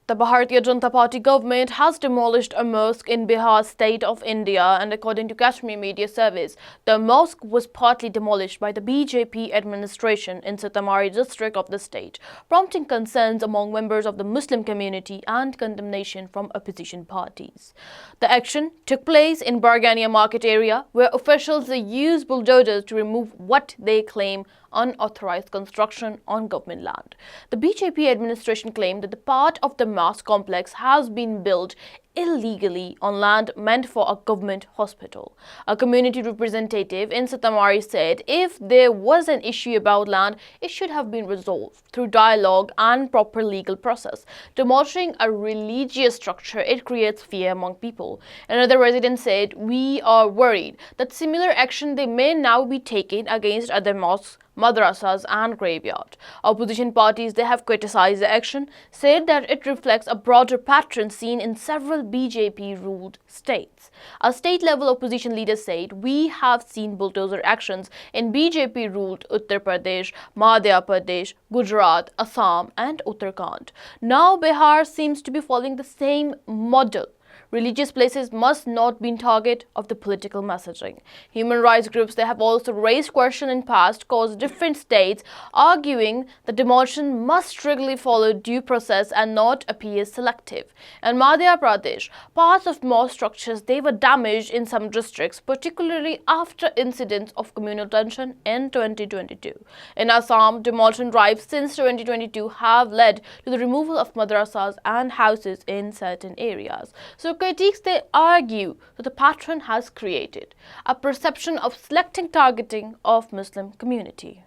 The Bharatiya Janata Party government has demolished a mosque in Bihar state of India, and according to Kashmir media service, the mosque was partly demolished by the BJP administration in Sitamarhi district of the state, prompting concerns among members of the Muslim community and condemnation from opposition parties. The action took place in Bargania market area, where officials used bulldozers to remove what they claim unauthorized construction on government land. The BJP administration claimed that the part of the mosque complex has been built illegally on land meant for a government hospital. A community representative in Sitamarhi said if there was an issue about land, it should have been resolved through dialogue and proper legal process. Demolishing a religious structure, it creates fear among people. Another resident said, "We are worried that similar action they may now be taken against other mosques, madrasas and graveyard." Opposition parties, they have criticized the action, said that it reflects a broader pattern seen in several BJP-ruled states. A state-level opposition leader said, "We have seen bulldozer actions in BJP-ruled Uttar Pradesh, Madhya Pradesh, Gujarat, Assam and Uttarakhand. Now Bihar seems to be following the same model. Religious places must not be target of the political messaging." Human rights groups, they have also raised questions in past caused different states, arguing that demolition must strictly follow due process and not appear selective. In Madhya Pradesh, parts of mosque structures, they were damaged in some districts, particularly after incidents of communal tension in 2022. In Assam, demolition drives since 2022 have led to the removal of madrasas and houses in certain areas. So critics, they argue that the pattern has created a perception of selecting targeting of Muslim community.